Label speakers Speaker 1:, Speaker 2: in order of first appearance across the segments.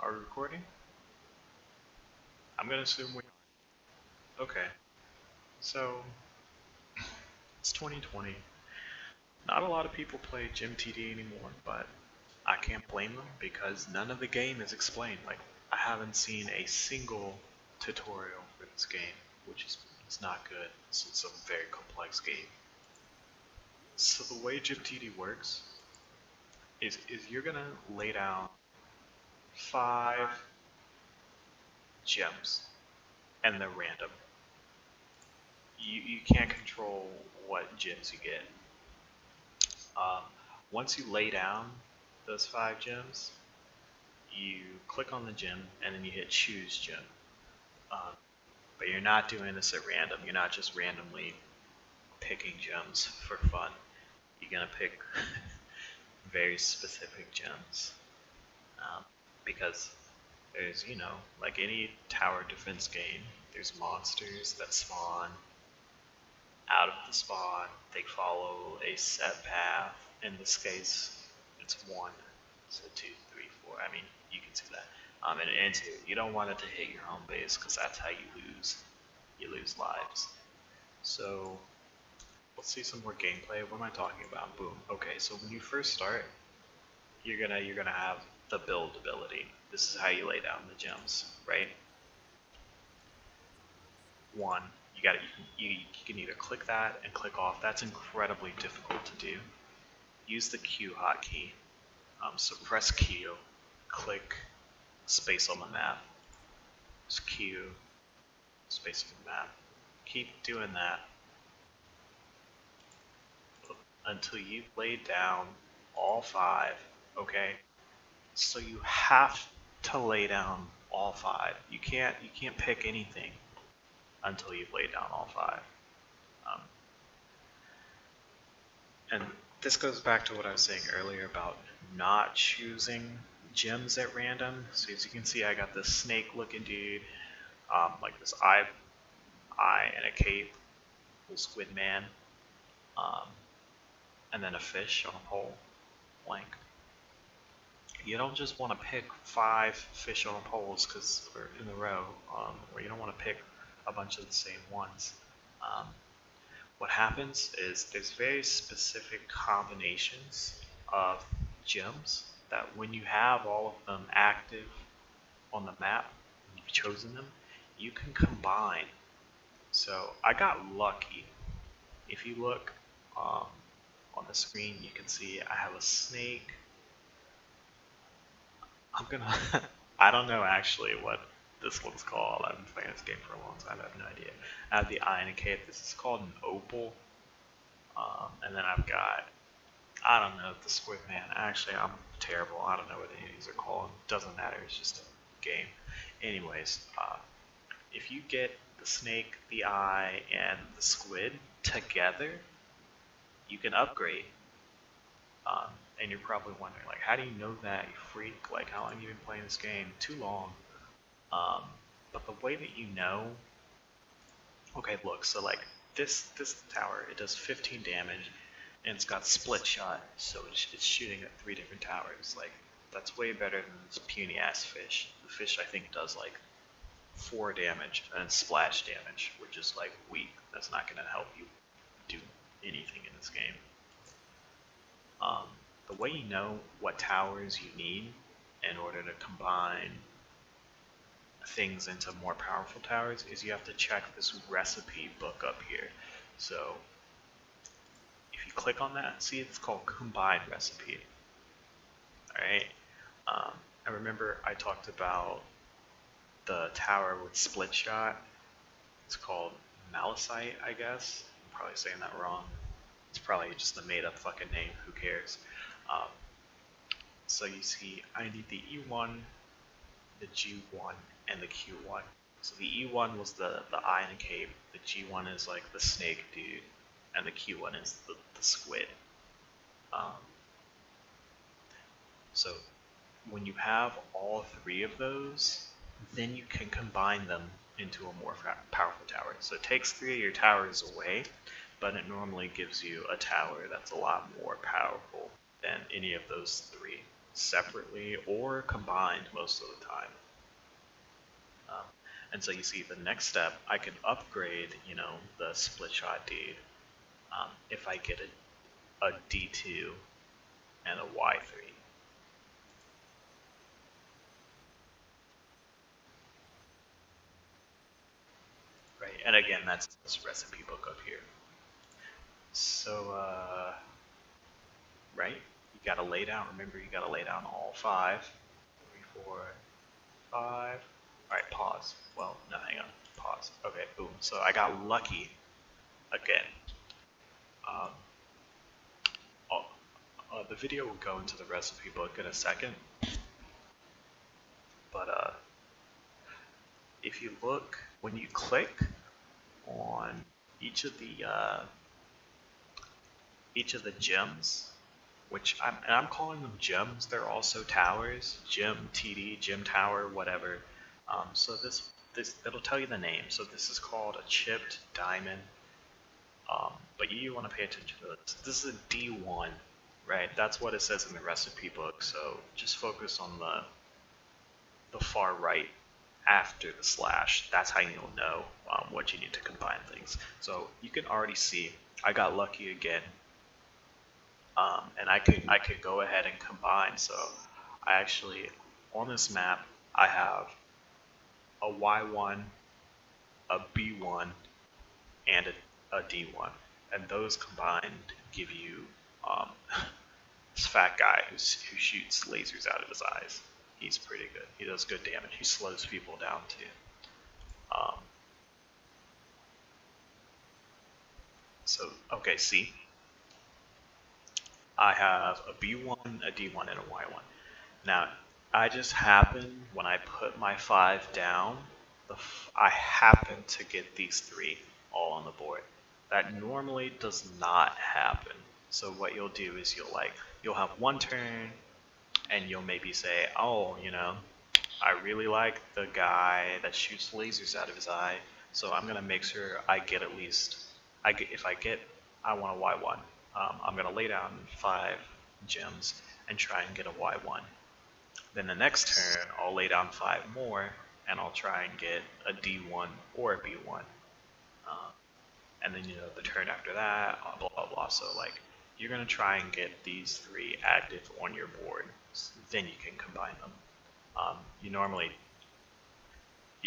Speaker 1: Are we recording? I'm gonna assume we are. Okay. So, it's 2020. Not a lot of people play GymTD anymore, but I can't blame them because none of the game is explained. Like, I haven't seen a single tutorial for this game, which is it's not good. It's a very complex game. So the way GymTD works is you're gonna lay down 5 gems, and they're random. You can't control what gems you get. Um, Once you lay down those 5 gems, you click on the gem and then you hit choose gem. Um, but you're not doing this at random. You're not just randomly picking gems for fun. You're gonna pick very specific gems because there's, like any tower defense game, there's monsters that spawn out of the spawn. They follow a set path. In this case, it's 1, so 2, 3, 4. I mean, you can see that. And 2, you don't want it to hit your home base because that's how you lose. You lose lives. So let's see some more gameplay. What am I talking about? Boom. Okay, so when you first start, you're gonna have the build ability. This is how you lay down the gems, right? 1, you can either click that and click off. That's incredibly difficult to do. Use the Q hotkey. So press Q, click space on the map. Just Q, space on the map. Keep doing that until you've laid down all 5. Okay, so you have to lay down all 5. You can't pick anything until you've laid down all 5. Um, and this goes back to what I was saying earlier about not choosing gems at random. So as you can see, I got this snake looking dude, like this eye and a cape, little squid man, um, and then a fish on a pole, blank. You don't just want to pick 5 fish on poles because we're in a row, or you don't want to pick a bunch of the same ones. Um, what happens is there's very specific combinations of gems that when you have all of them active on the map, you've chosen them, you can combine. So I got lucky. If you look on the screen, you can see I have a snake. I'm gonna, I don't know actually what this one's called. I've been playing this game for a long time. I have no idea. I have the eye and a cape. This is called an opal. And then I've got, I don't know, the squid man. Actually, I'm terrible. I don't know what any of these are called. Doesn't matter. It's just a game. Anyways, if you get the snake, the eye, and the squid together, you can upgrade. And you're probably wondering, like, how do you know that, you freak? Like, how long have you been playing this game? Too long. Um, but the way that you know, okay, look, so like this tower, it does 15 damage, and it's got split shot, so it's shooting at 3 different towers. Like, that's way better than this puny ass fish. The fish I think does like 4 damage and splash damage, which is like weak. That's not gonna help you do anything in this game. Um, the way you know what towers you need in order to combine things into more powerful towers is you have to check this recipe book up here. So if you click on that, see it's called combine recipe. Alright, I remember I talked about the tower with split shot. It's called Malicite, I guess. I'm probably saying that wrong. It's probably just a made up fucking name, who cares. Um, so you see, I need the E1, the G1, and the Q1. So the E1 was the eye and cape, the G1 is like the snake dude, and the Q1 is the squid. Um, so when you have all 3 of those, then you can combine them into a more powerful tower. So it takes 3 of your towers away, but it normally gives you a tower that's a lot more powerful than any of those 3. separately or combined most of the time. Um, and so you see the next step, I can upgrade, the split shot deed if I get a D2 and a Y3. Right, and again, that's this recipe book up here. So, right, you gotta lay down, remember you gotta lay down all 5. 3, 4, 5. Alright, pause. Well, no, hang on. Pause. Okay, boom. So I got lucky again. Um, the video will go into the recipe book in a second, but if you look, when you click on each of the gems, which I'm calling them gems. They're also towers. Gem TD, gem tower, whatever. So this it'll tell you the name. So this is called a chipped diamond. But you want to pay attention to this. This is a D1, right? That's what it says in the recipe book. So just focus on the far right after the slash. That's how you'll know what you need to combine things. So you can already see I got lucky again, and I could go ahead and combine. So I actually, on this map, I have a Y1, a B1, and a D1, and those combined give you this fat guy who shoots lasers out of his eyes. He's pretty good. He does good damage. He slows people down too. So, okay, see, I have a B1, a D1, and a Y1. Now, I just happen, when I put my 5 down, I happen to get these 3 all on the board. That normally does not happen. So what you'll do is you'll have one turn, and you'll maybe say, oh, I really like the guy that shoots lasers out of his eye, so I'm gonna make sure I get at least, I want a Y1. I'm gonna lay down 5 gems and try and get a Y1. Then the next turn, I'll lay down 5 more, and I'll try and get a D1 or a B1. And then, the turn after that, blah, blah, blah. So, you're going to try and get these 3 active on your board. So then you can combine them. You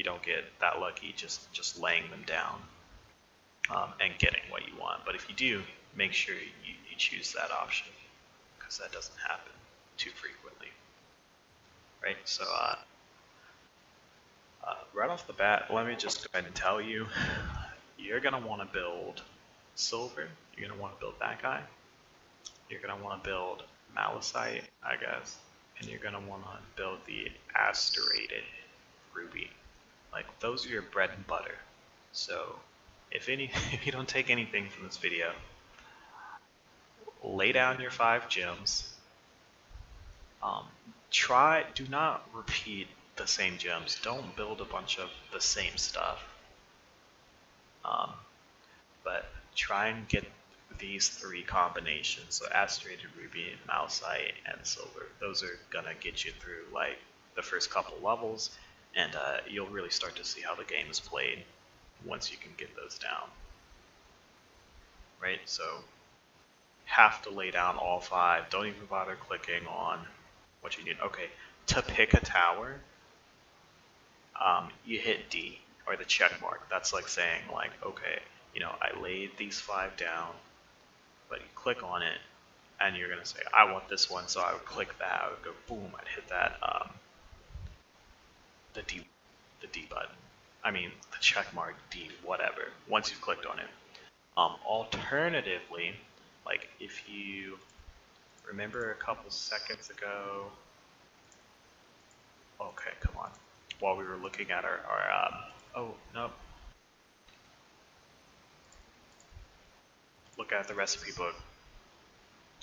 Speaker 1: don't get that lucky just laying them down and getting what you want. But if you do, make sure you choose that option, because that doesn't happen too frequently. Right, so right off the bat, let me just go ahead and tell you, you're going to want to build silver, you're going to want to build that guy, you're going to want to build malachite, I guess, and you're going to want to build the asterated ruby. Like, those are your bread and butter. So if you don't take anything from this video, lay down your 5 gems. Do not repeat the same gems. Don't build a bunch of the same stuff. But try and get these 3 combinations. So asterated ruby, malachite, and silver. Those are gonna get you through like the first couple levels, and you'll really start to see how the game is played once you can get those down. Right, so have to lay down all 5. Don't even bother clicking on what you need. Okay, to pick a tower, you hit D, or the check mark. That's like saying, like, okay, I laid these 5 down, but you click on it, and you're gonna say, I want this one, so I would click that. I would go boom. I'd hit that the D button. I mean the check mark D, whatever. Once you've clicked on it. Alternatively, like if you remember a couple seconds ago. Okay, come on. While we were looking at our oh no. Look at the recipe book.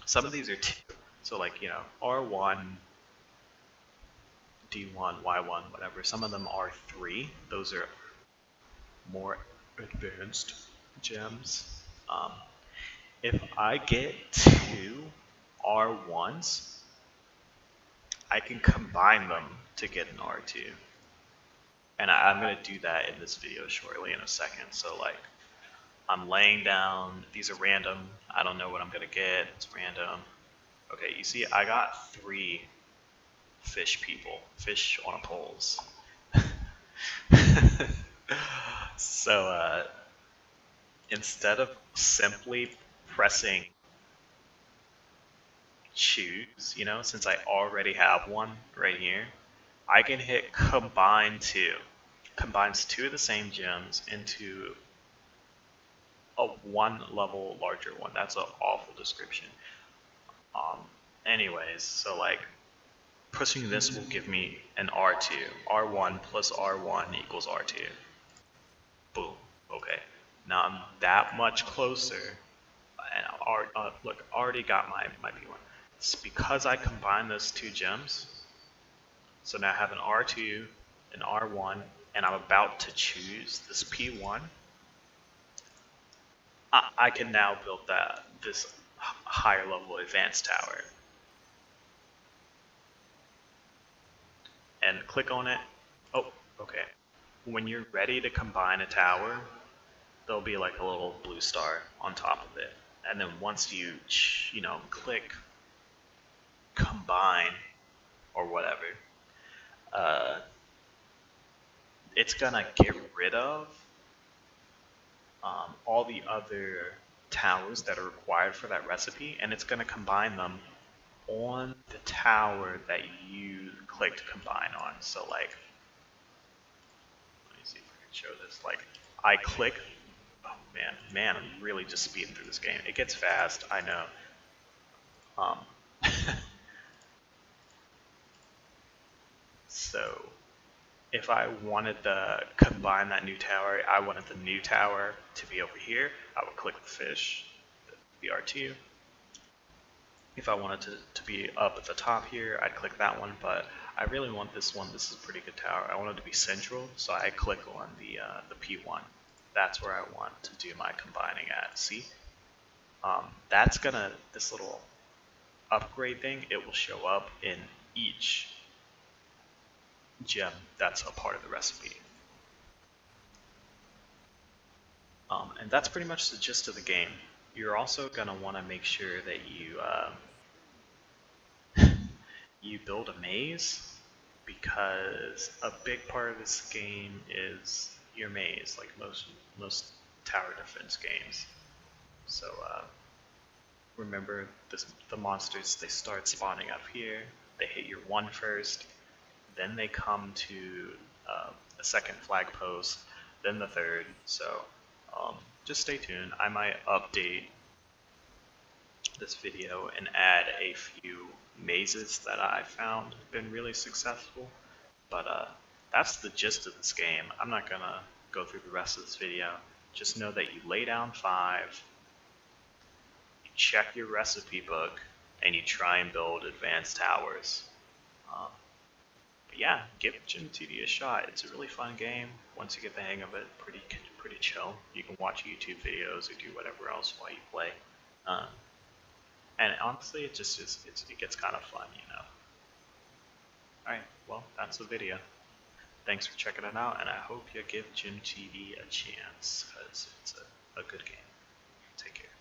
Speaker 1: Some of these are 2. So like, R1, D1, Y1, whatever. Some of them are 3. Those are more advanced gems. If I get 2 R1s, I can combine them to get an R2. And I'm going to do that in this video shortly in a second. So like, I'm laying down, these are random, I don't know what I'm going to get, it's random. Okay, you see I got 3 fish people, fish on poles. So instead of simply pressing choose, you know, since I already have one right here, I can hit combine 2. Combines 2 of the same gems into a 1 level larger one. That's an awful description. Anyways, so like pushing this will give me an R2. R1 plus R1 equals R2. Boom. Okay. Now I'm that much closer. And look, already got my P1. It's because I combined those 2 gems. So now I have an R2, an R1, and I'm about to choose this P1. I can now build this higher level advanced tower. And click on it. Oh, okay. When you're ready to combine a tower, there'll be like a little blue star on top of it. And then once you click combine or whatever, it's gonna get rid of all the other towers that are required for that recipe, and it's gonna combine them on the tower that you clicked combine on. So like, let me see if I can show this. Like, I click, oh man, I'm really just speeding through this game. It gets fast, I know. So if I wanted to combine that new tower, I wanted the new tower to be over here, I would click the fish, the R2. If I wanted to be up at the top here, I'd click that one, but I really want this one. This is a pretty good tower. I want it to be central, so I click on the P1. That's where I want to do my combining at. See? That's this little upgrade thing, it will show up in each gem that's a part of the recipe. And that's pretty much the gist of the game. You're also going to want to make sure that you build a maze, because a big part of this game is your maze, like most tower defense games. So remember, the monsters, they start spawning up here, they hit your 1 first, then they come to a second flag post, then the third. So just stay tuned. I might update this video and add a few mazes that I found have been really successful. But that's the gist of this game. I'm not gonna go through the rest of this video. Just know that you lay down 5, you check your recipe book, and you try and build advanced towers. But yeah, give GymTD a shot. It's a really fun game. Once you get the hang of it, pretty chill. You can watch YouTube videos or do whatever else while you play. And honestly, it gets kind of fun, you know. Alright, well, that's the video. Thanks for checking it out, and I hope you give GymTD a chance, because it's a good game. Take care.